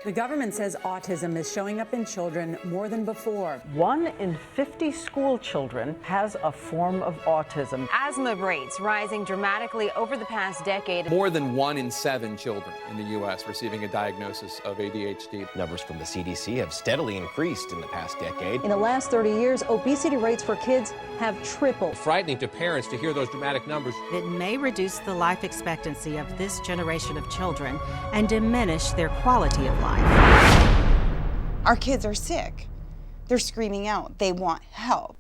The government says autism is showing up in children more than before. 1 in 50 school children has a form of autism. Asthma rates rising dramatically over the past decade. More than 1 in 7 children in the U.S. receiving a diagnosis of ADHD. Numbers from the CDC have steadily increased in the past decade. In the last 30 years, obesity rates for kids have tripled. Frightening to parents to hear those dramatic numbers. It may reduce the life expectancy of this generation of children and diminish their quality of life. Our kids are sick. They're screaming out. They want help.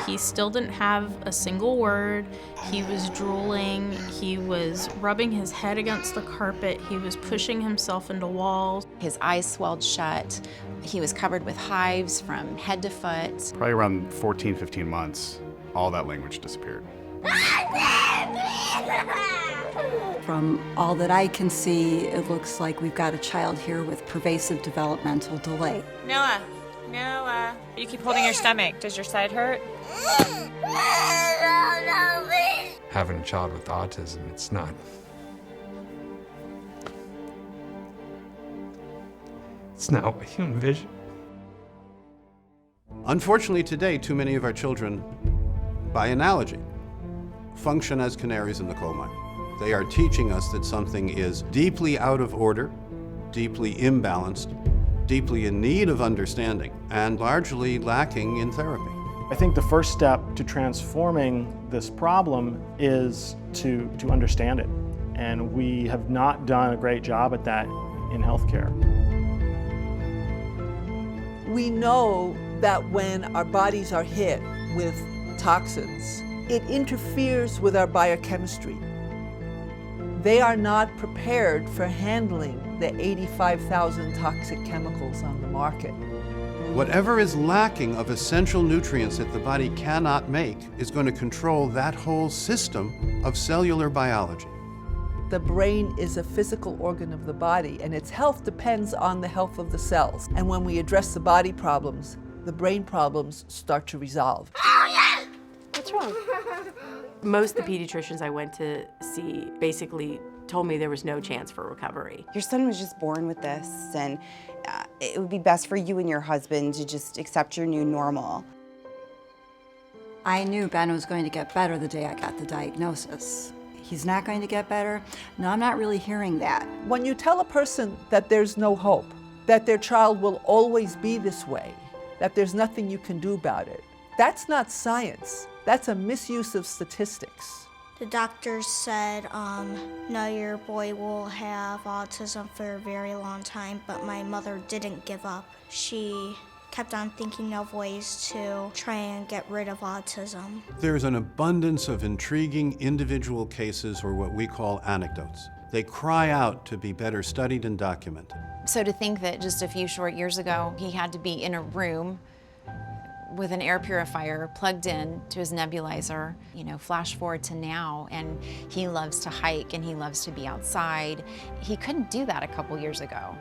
He still didn't have a single word. He was drooling. He was rubbing his head against the carpet. He was pushing himself into walls. His eyes swelled shut. He was covered with hives from head to foot. Probably around 14, 15 months, all that language disappeared. From all that I can see, it looks like we've got a child here with pervasive developmental delay. Noah, you keep holding your stomach. Does your side hurt? Having a child with autism, it's not what you envision. Unfortunately today, too many of our children, by analogy, function as canaries in the coal mine. They are teaching us that something is deeply out of order, deeply imbalanced, deeply in need of understanding, and largely lacking in therapy. I think the first step to transforming this problem is to understand it. And we have not done a great job at that in healthcare. We know that when our bodies are hit with toxins, it interferes with our biochemistry. They are not prepared for handling the 85,000 toxic chemicals on the market. Whatever is lacking of essential nutrients that the body cannot make is going to control that whole system of cellular biology. The brain is a physical organ of the body, and its health depends on the health of the cells. And when we address the body problems, the brain problems start to resolve. What's wrong? Most of the pediatricians I went to see basically told me there was no chance for recovery. Your son was just born with this, and it would be best for you and your husband to just accept your new normal. I knew Ben was going to get better the day I got the diagnosis. He's not going to get better. No, I'm not really hearing that. When you tell a person that there's no hope, that their child will always be this way, that there's nothing you can do about it, that's not science. That's a misuse of statistics. The doctors said, no, your boy will have autism for a very long time, but my mother didn't give up. She kept on thinking of ways to try and get rid of autism. There's an abundance of intriguing individual cases, or what we call anecdotes. They cry out to be better studied and documented. So to think that just a few short years ago, he had to be in a room with an air purifier plugged in to his nebulizer, flash forward to now, and he loves to hike and he loves to be outside. He couldn't do that a couple years ago.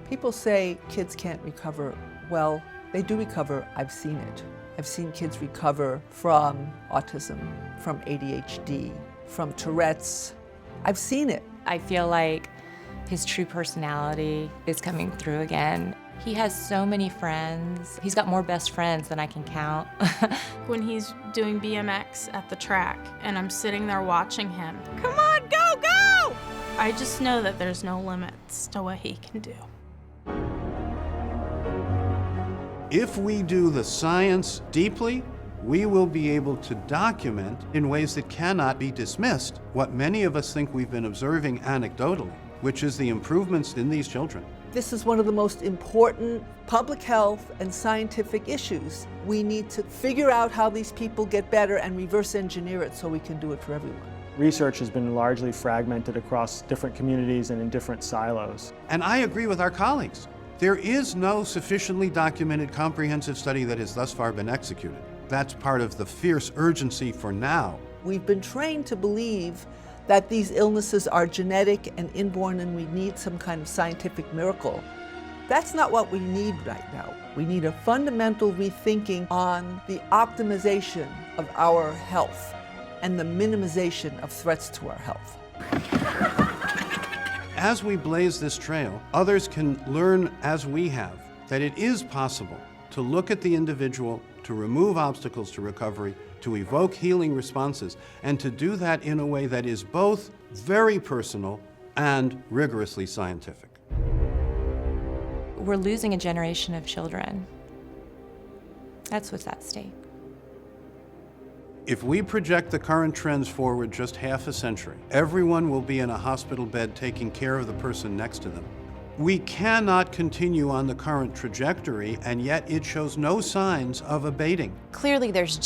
People say kids can't recover. Well, they do recover. I've seen it. I've seen kids recover from autism, from ADHD, from Tourette's. I've seen it. I feel like his true personality is coming through again. He has so many friends. He's got more best friends than I can count. When he's doing BMX at the track and I'm sitting there watching him, come on, go, go! I just know that there's no limits to what he can do. If we do the science deeply, we will be able to document in ways that cannot be dismissed what many of us think we've been observing anecdotally, which is the improvements in these children. This is one of the most important public health and scientific issues. We need to figure out how these people get better and reverse engineer it so we can do it for everyone. Research has been largely fragmented across different communities and in different silos. And I agree with our colleagues. There is no sufficiently documented comprehensive study that has thus far been executed. That's part of the fierce urgency for now. We've been trained to believe that these illnesses are genetic and inborn and we need some kind of scientific miracle. That's not what we need right now. We need a fundamental rethinking on the optimization of our health and the minimization of threats to our health. as we blaze this trail, others can learn as we have that it is possible to look at the individual, to remove obstacles to recovery, to evoke healing responses, and to do that in a way that is both very personal and rigorously scientific. We're losing a generation of children. That's what's at stake. If we project the current trends forward just half a century, everyone will be in a hospital bed taking care of the person next to them. We cannot continue on the current trajectory, and yet it shows no signs of abating. Clearly there's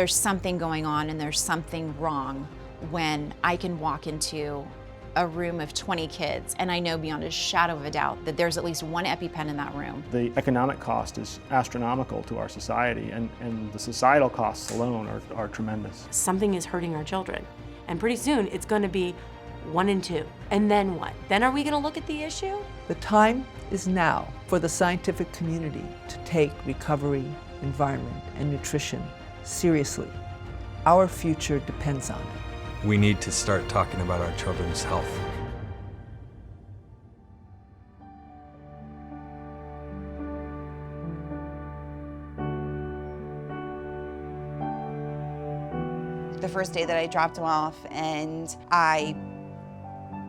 something going on and there's something wrong when I can walk into a room of 20 kids and I know beyond a shadow of a doubt that there's at least one EpiPen in that room. The economic cost is astronomical to our society, and the societal costs alone are tremendous. Something is hurting our children, and pretty soon it's going to be 1 and 2. And then what? Then are we going to look at the issue? The time is now for the scientific community to take recovery, environment, and nutrition seriously. Our future depends on it. We need to start talking about our children's health. The first day that I dropped him off and I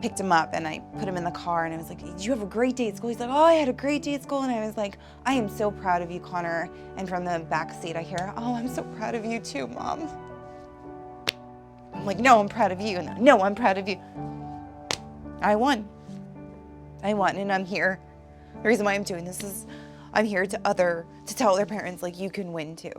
picked him up and I put him in the car and I was like, did you have a great day at school? He's like, oh, I had a great day at school. And I was like, I am so proud of you, Connor. And from the back seat I hear, oh, I'm so proud of you too, Mom. I'm like, no, I'm proud of you. And no, I'm proud of you. I won. And I'm here. The reason why I'm doing this is I'm here to tell other parents, like, you can win too.